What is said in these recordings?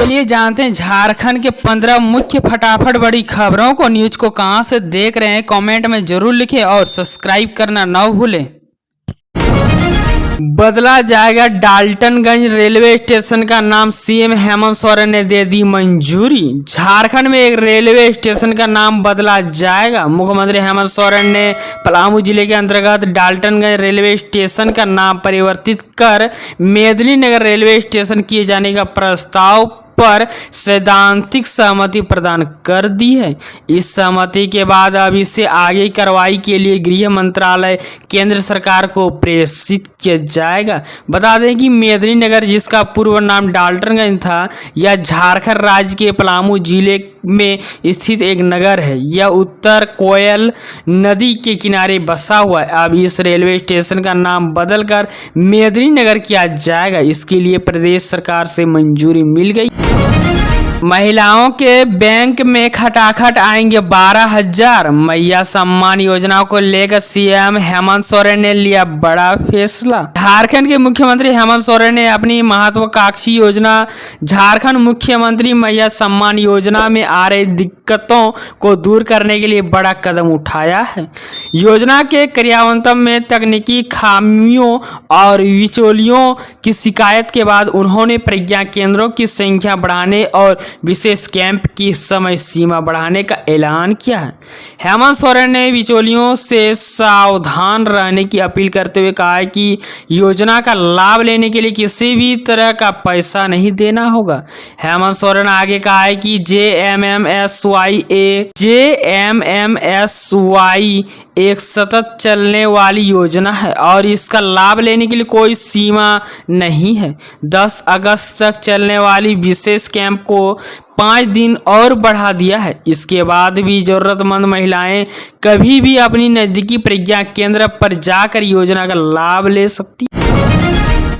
चलिए जानते हैं झारखंड के 15 मुख्य फटाफट बड़ी खबरों को। न्यूज को कहां से देख रहे हैं कमेंट में जरूर लिखें और सब्सक्राइब करना न भूलें। बदला जाएगा डाल्टनगंज रेलवे स्टेशन का नाम, सीएम हेमंत सोरेन ने दे दी मंजूरी। झारखंड में एक रेलवे स्टेशन का नाम बदला जाएगा। मुख्यमंत्री हेमंत सोरेन ने पलामू जिले के अंतर्गत डाल्टनगंज रेलवे स्टेशन का नाम परिवर्तित कर मेदिनीनगर रेलवे स्टेशन किए जाने का प्रस्ताव पर सैद्धांतिक सहमति प्रदान कर दी है। इस सहमति के बाद अब इसे आगे कार्रवाई के लिए गृह मंत्रालय केंद्र सरकार को प्रेषित किया जाएगा। बता दें कि मेदिनीनगर, जिसका पूर्व नाम डाल्टनगंज था, यह झारखंड राज्य के पलामू जिले में स्थित एक नगर है। यह उत्तर कोयल नदी के किनारे बसा हुआ है। अब इस रेलवे स्टेशन का नाम बदलकर मेदिनीनगर किया जाएगा। इसके लिए प्रदेश सरकार से मंजूरी मिल गई। महिलाओं के बैंक में खटाखट आएंगे 12,000। मैया सम्मान योजना को लेकर सीएम हेमंत सोरेन ने लिया बड़ा फैसला। झारखंड के मुख्यमंत्री हेमंत सोरेन ने अपनी महत्वाकांक्षी योजना झारखंड मुख्यमंत्री मैया सम्मान योजना में आ रही दिक्कतों को दूर करने के लिए बड़ा कदम उठाया है। योजना के क्रियान्वयन में तकनीकी खामियों और बिचौलियों की शिकायत के बाद उन्होंने प्रज्ञा केंद्रों की संख्या बढ़ाने और विशेष कैंप की समय सीमा बढ़ाने का ऐलान किया है। हेमंत सोरेन ने बिचौलियों से सावधान रहने की अपील करते हुए कहा है कि योजना का लाभ लेने के लिए किसी भी तरह का पैसा नहीं देना होगा। हेमंत सोरेन आगे कहा है कि JMMSY एक सतत चलने वाली योजना है और इसका लाभ लेने के लिए कोई सीमा नहीं है। 10 अगस्त तक चलने वाली विशेष कैंप को 5 दिन और बढ़ा दिया है। इसके बाद भी जरूरतमंद महिलाएं कभी भी अपनी नजदीकी प्रज्ञा केंद्र पर जाकर योजना का लाभ ले सकती।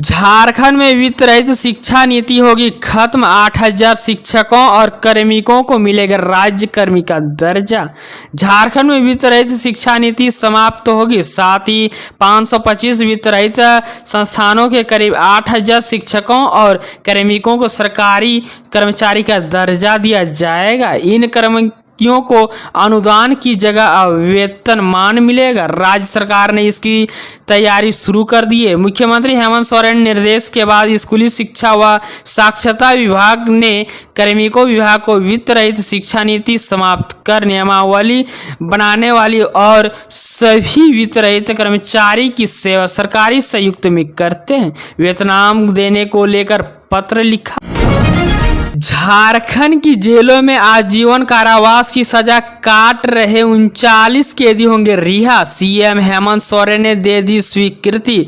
झारखंड में वित्त रहित शिक्षा नीति होगी खत्म। 8,000 शिक्षकों और कार्मिकों को मिलेगा राज्य कर्मी का दर्जा। झारखंड में वित्त रहित शिक्षा नीति समाप्त होगी। साथ ही 525 वित्त रहित संस्थानों के करीब 8,000 शिक्षकों और कार्मिकों को सरकारी कर्मचारी का दर्जा दिया जाएगा। इन को अनुदान की जगह वेतनमान मिलेगा। राज्य सरकार ने इसकी तैयारी शुरू कर दी है। मुख्यमंत्री हेमंत सोरेन निर्देश के बाद स्कूली शिक्षा व साक्षरता विभाग ने कार्मिकों विभाग को वित्त रहित शिक्षा नीति समाप्त कर नियमावली बनाने वाली और सभी वित्त रहित कर्मचारी की सेवा सरकारी संयुक्त में करते हैं वेतनाम देने को लेकर पत्र लिखा। झारखंड की जेलों में आजीवन कारावास की सजा काट रहे 39 कैदी होंगे रिहा। सीएम हेमंत सोरेन ने दे दी स्वीकृति।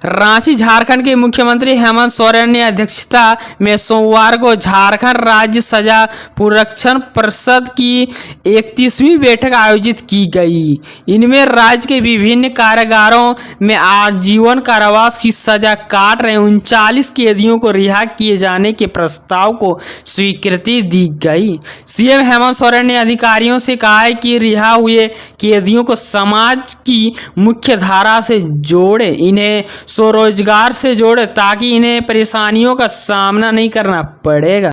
रांची, झारखंड के मुख्यमंत्री हेमंत सोरेन ने अध्यक्षता में सोमवार को झारखंड राज्य सजा पुनरीक्षण परिषद की 31वीं बैठक आयोजित की गई। इनमें राज्य के विभिन्न कारागारों में आजीवन कारावास की सजा काट रहे 39 कैदियों को रिहा किए जाने के प्रस्ताव को स्वीकृति दी गई। सीएम हेमंत सोरेन ने अधिकारियों से कहा है कि रिहा हुए कैदियों को समाज की मुख्य धारा से जोड़े, इन्हें स्वरोजगार से जोड़े ताकि इन्हें परेशानियों का सामना नहीं करना पड़ेगा।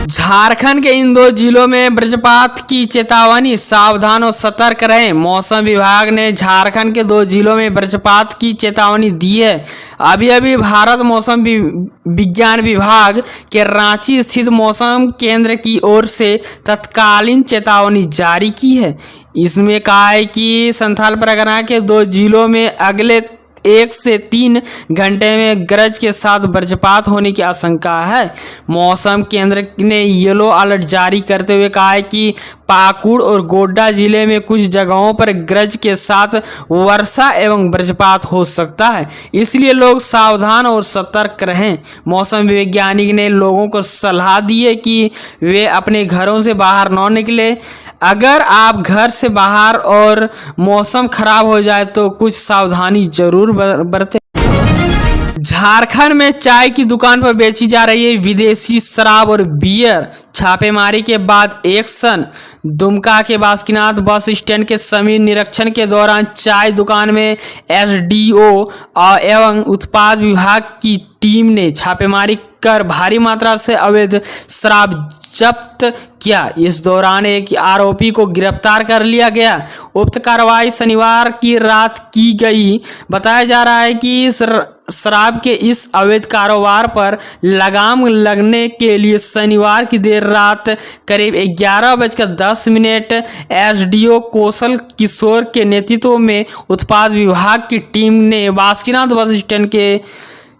झारखंड के इन 2 जिलों में वज्रपात की चेतावनी, सावधान और सतर्क रहें। मौसम विभाग ने झारखंड के 2 जिलों में वज्रपात की चेतावनी दी है। अभी भारत मौसम विज्ञान विभाग के रांची स्थित मौसम केंद्र की ओर से तत्कालीन चेतावनी जारी की है। इसमें कहा है कि संथाल परगना के 2 जिलों में अगले 1 से 3 घंटे में गरज के साथ वज्रपात होने की आशंका है। मौसम केंद्र ने येलो अलर्ट जारी करते हुए कहा है कि पाकुड़ और गोड्डा जिले में कुछ जगहों पर गरज के साथ वर्षा एवं वज्रपात हो सकता है, इसलिए लोग सावधान और सतर्क रहें। मौसम वैज्ञानिक ने लोगों को सलाह दी है कि वे अपने घरों से बाहर न निकले। अगर आप घर से बाहर और मौसम खराब हो जाए तो कुछ सावधानी जरूर बरतें। झारखंड में चाय की दुकान पर बेची जा रही है विदेशी शराब और बियर। छापेमारी के बाद एक्शन। दुमका के बासुकीनाथ बस स्टैंड के समीप निरीक्षण के दौरान चाय दुकान में एसडीओ एवं उत्पाद विभाग की टीम ने छापेमारी कर भारी मात्रा से अवैध शराब जब्त किया। इस दौरान एक आरोपी को गिरफ्तार कर लिया गया। उक्त कार्रवाई शनिवार की रात की गई। बताया जा रहा है कि शराब के इस अवैध कारोबार पर लगाम लगने के लिए शनिवार की देर रात करीब 11:10 एसडीओ कौशल किशोर के नेतृत्व में उत्पाद विभाग की टीम ने बासुकीनाथ बस स्टैंड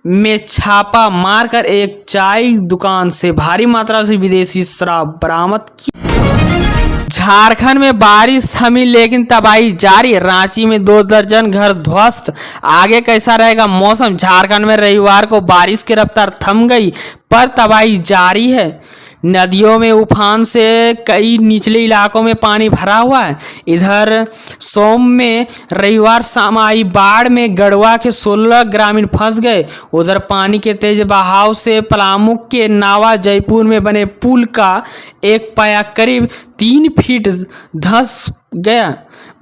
में छापा मारकर एक चाय दुकान से भारी मात्रा से विदेशी शराब बरामद की। झारखंड में बारिश थमी लेकिन तबाही जारी। रांची में 2 दर्जन घर ध्वस्त। आगे कैसा रहेगा मौसम? झारखंड में रविवार को बारिश की रफ्तार थम गई पर तबाही जारी है। नदियों में उफान से कई निचले इलाकों में पानी भरा हुआ है। इधर सोम में रविवार शाम आई बाढ़ में गढ़वा के 16 ग्रामीण फंस गए। उधर पानी के तेज बहाव से पलामू के नावा जयपुर में बने पुल का एक पाया करीब 3 फीट धंस गया।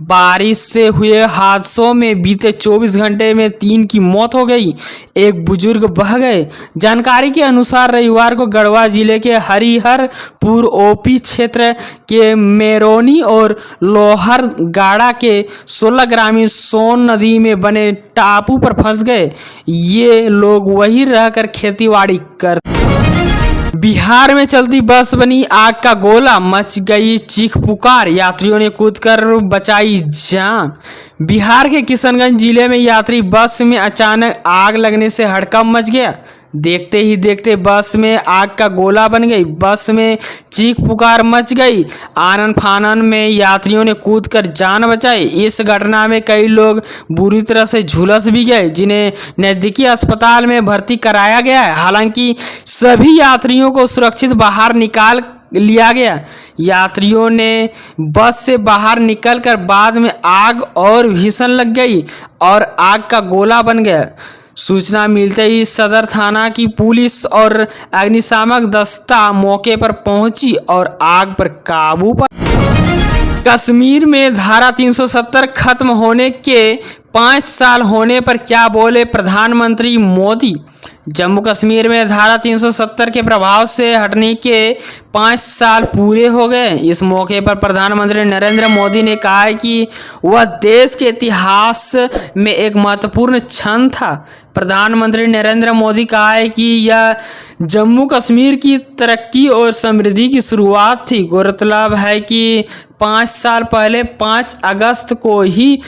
बारिश से हुए हादसों में बीते 24 घंटे में 3 की मौत हो गई, एक बुजुर्ग बह गए। जानकारी के अनुसार रविवार को गढ़वा जिले के हरिहरपुर ओपी क्षेत्र के मेरोनी और लोहर गाड़ा के 16 ग्रामीण सोन नदी में बने टापू पर फंस गए। ये लोग वहीं रहकर खेतीबाड़ी करते। बिहार में चलती बस बनी आग का गोला, मच गई चीख पुकार। यात्रियों ने कूदकर बचाई जान। बिहार के किशनगंज जिले में यात्री बस में अचानक आग लगने से हड़कंप मच गया। देखते ही देखते बस में आग का गोला बन गई। बस में चीख पुकार मच गई। आनन फानन में यात्रियों ने कूदकर जान बचाई। इस घटना में कई लोग बुरी तरह से झुलस भी गए, जिन्हें नजदीकी अस्पताल में भर्ती कराया गया है। हालांकि सभी यात्रियों को सुरक्षित बाहर निकाल लिया गया। यात्रियों ने बस से बाहर निकलकर बाद में आग और भीषण लग गई और आग का गोला बन गया। सूचना मिलते ही सदर थाना की पुलिस और अग्निशामक दस्ता मौके पर पहुंची और आग पर काबू पाया। कश्मीर में धारा 370 खत्म होने के 5 साल होने पर क्या बोले प्रधानमंत्री मोदी? जम्मू कश्मीर में धारा 370 के प्रभाव से हटने के 5 साल पूरे हो गए। इस मौके पर प्रधानमंत्री नरेंद्र मोदी ने कहा है कि वह देश के इतिहास में एक महत्वपूर्ण क्षण था। प्रधानमंत्री नरेंद्र मोदी कहा है कि यह जम्मू कश्मीर की तरक्की और समृद्धि की शुरुआत थी। गौरतलब है कि 5 साल पहले 5 अगस्त को ही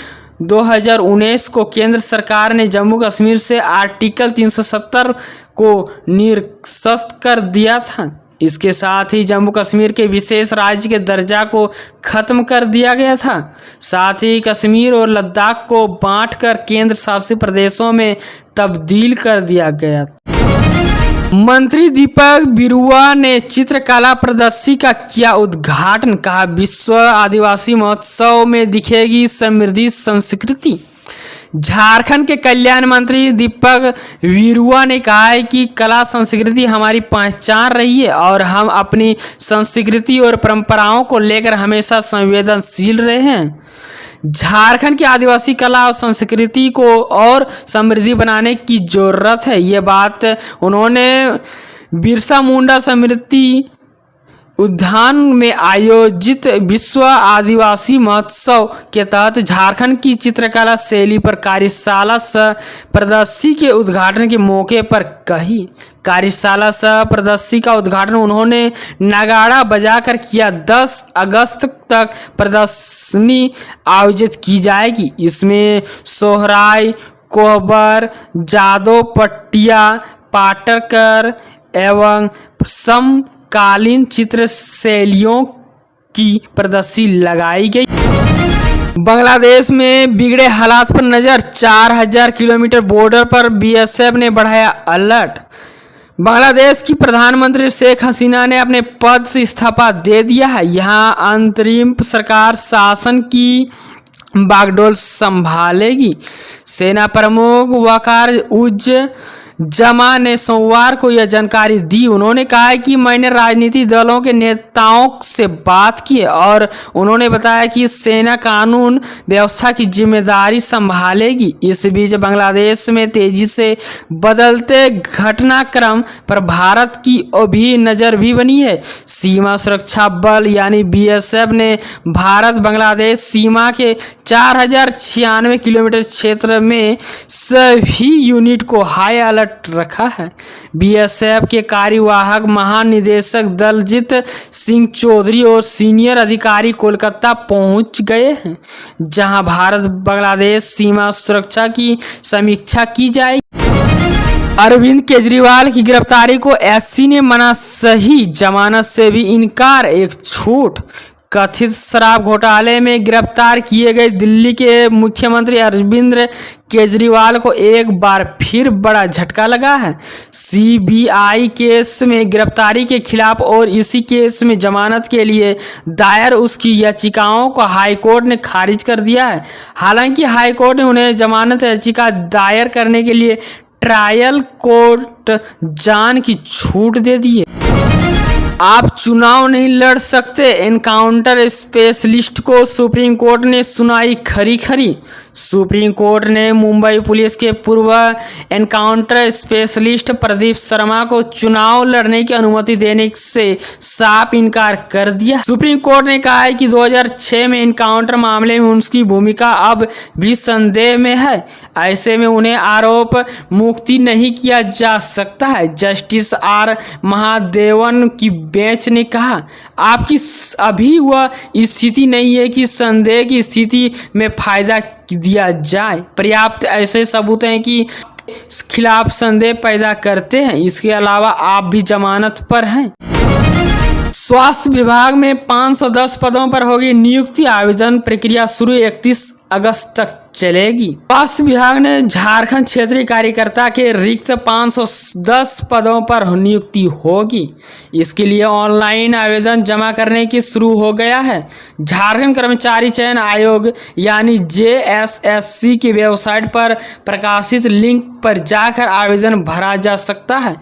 2019 को केंद्र सरकार ने जम्मू कश्मीर से आर्टिकल 370 को निरस्त कर दिया था। इसके साथ ही जम्मू कश्मीर के विशेष राज्य के दर्जा को खत्म कर दिया गया था। साथ ही कश्मीर और लद्दाख को बांटकर केंद्र शासित प्रदेशों में तब्दील कर दिया गया। मंत्री दीपक बिरुआ ने चित्रकला प्रदर्शनी का किया उद्घाटन। कहा विश्व आदिवासी महोत्सव में दिखेगी समृद्धि संस्कृति। झारखंड के कल्याण मंत्री दीपक बिरुआ ने कहा है कि कला संस्कृति हमारी पहचान रही है और हम अपनी संस्कृति और परंपराओं को लेकर हमेशा संवेदनशील रहे हैं। झारखंड की आदिवासी कला और संस्कृति को और समृद्धि बनाने की जरूरत है। ये बात उन्होंने बिरसा मुंडा स्मृति उद्यान में आयोजित विश्व आदिवासी महोत्सव के तहत झारखंड की चित्रकला शैली पर कार्यशाला सह प्रदर्शनी के उद्घाटन के मौके पर कही। कार्यशाला सह प्रदर्शनी का उद्घाटन उन्होंने नगाड़ा बजाकर किया। 10 अगस्त तक प्रदर्शनी आयोजित की जाएगी। इसमें सोहराय, कोहबर, जादव पट्टिया, पाटकर एवं समकालीन चित्र शैलियों की प्रदर्शनी लगाई गई। बांग्लादेश में बिगड़े हालात पर नजर। 4000 किलोमीटर बॉर्डर पर बीएसएफ ने बढ़ाया अलर्ट। बांग्लादेश की प्रधानमंत्री शेख हसीना ने अपने पद से इस्तीफा दे दिया है। यहां अंतरिम सरकार शासन की बागडोर संभालेगी। सेना प्रमुख वकार उज जमा ने सोमवार को यह जानकारी दी। उन्होंने कहा है कि मैंने राजनीतिक दलों के नेताओं से बात की और उन्होंने बताया कि सेना कानून व्यवस्था की जिम्मेदारी संभालेगी। इस बीच बांग्लादेश में तेजी से बदलते घटनाक्रम पर भारत की अभी नज़र भी बनी है। सीमा सुरक्षा बल यानी बीएसएफ ने भारत बांग्लादेश सीमा के 4096 किलोमीटर क्षेत्र में सभी यूनिट को हाई अलर्ट रखा है। बीएसएफ के कार्यवाहक महानिदेशक दलजीत सिंह चौधरी और सीनियर अधिकारी कोलकाता पहुंच गए हैं, जहां भारत बांग्लादेश सीमा सुरक्षा की समीक्षा की जाएगी। अरविंद केजरीवाल की गिरफ्तारी को एससी ने मना, सही जमानत से भी इनकार, एक छूट। कथित शराब घोटाले में गिरफ्तार किए गए दिल्ली के मुख्यमंत्री अरविंद केजरीवाल को एक बार फिर बड़ा झटका लगा है। सीबीआई केस में गिरफ्तारी के खिलाफ और इसी केस में जमानत के लिए दायर उसकी याचिकाओं को हाईकोर्ट ने खारिज कर दिया है। हालांकि हाईकोर्ट ने उन्हें जमानत याचिका दायर करने के लिए ट्रायल कोर्ट जान की छूट दे दी है। आप चुनाव नहीं लड़ सकते, एनकाउंटर स्पेशलिस्ट को सुप्रीम कोर्ट ने सुनाई खरी खरी। सुप्रीम कोर्ट ने मुंबई पुलिस के पूर्व एनकाउंटर स्पेशलिस्ट प्रदीप शर्मा को चुनाव लड़ने की अनुमति देने से साफ इनकार कर दिया। सुप्रीम कोर्ट ने कहा है कि 2006 में एनकाउंटर मामले में उनकी भूमिका अब भी संदेह में है। ऐसे में उन्हें आरोप मुक्ति नहीं किया जा सकता है। जस्टिस आर महादेवन की बेंच ने कहा, आपकी अभी वह स्थिति नहीं है कि संदेह की स्थिति में फायदा दिया जाए। पर्याप्त ऐसे सबूत हैं कि खिलाफ संदेह पैदा करते हैं। इसके अलावा आप भी जमानत पर हैं। स्वास्थ्य विभाग में 510 पदों पर होगी नियुक्ति, आवेदन प्रक्रिया शुरू 31 अगस्त तक चलेगी। स्वास्थ्य विभाग ने झारखंड क्षेत्रीय कार्यकर्ता के रिक्त 510 पदों पर नियुक्ति होगी। इसके लिए ऑनलाइन आवेदन जमा करने की शुरू हो गया है। झारखंड कर्मचारी चयन आयोग यानी जेएसएससी की वेबसाइट पर प्रकाशित लिंक पर जाकर आवेदन भरा जा सकता है।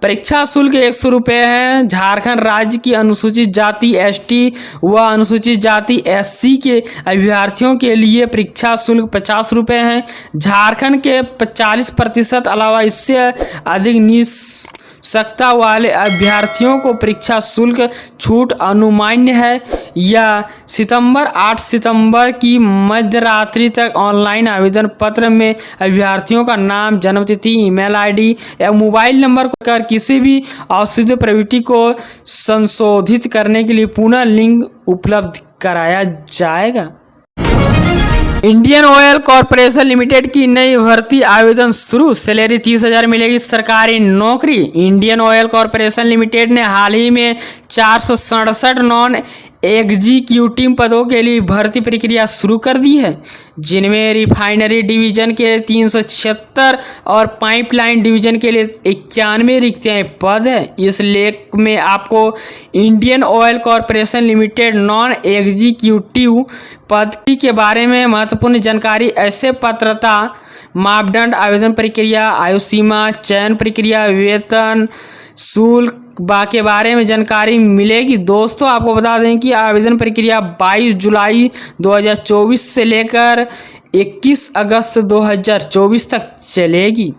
परीक्षा शुल्क 100 रुपये है। झारखंड राज्य की अनुसूचित जाति एसटी व अनुसूचित जाति एससी के अभ्यर्थियों के लिए परीक्षा शुल्क 50 रुपये है। झारखंड के 40% अलावा इससे अधिक निःशक्तता वाले अभ्यर्थियों को परीक्षा शुल्क छूट अनुमान्य है। या 8 सितंबर की मध्यरात्रि तक ऑनलाइन आवेदन पत्र में अभ्यर्थियों का नाम, जन्मतिथि, ईमेल आईडी या मोबाइल नंबर कर किसी भी अशुद्ध प्रविष्टि को संशोधित करने के लिए पुनः लिंक उपलब्ध कराया जाएगा। इंडियन ऑयल कॉरपोरेशन लिमिटेड की नई भर्ती आवेदन शुरू, सैलरी 30,000 मिलेगी, सरकारी नौकरी। इंडियन ऑयल कॉरपोरेशन लिमिटेड ने हाल ही में 467 नॉन एग्जीक्यूटिव पदों के लिए भर्ती प्रक्रिया शुरू कर दी है, जिनमें रिफाइनरी डिवीजन के 376 और पाइपलाइन डिवीजन के लिए 91 रिक्तियाँ पद है। इस लेख में आपको Indian oil corporation limited non executive पद के बारे में महत्वपूर्ण जानकारी, ऐसे पात्रता मापदंड, आवेदन प्रक्रिया, आयु सीमा, चयन प्रक्रिया, वेतन शुल्क के बारे में जानकारी मिलेगी। दोस्तों, आपको बता दें कि आवेदन प्रक्रिया 22 जुलाई 2024 से लेकर 21 अगस्त 2024 तक चलेगी।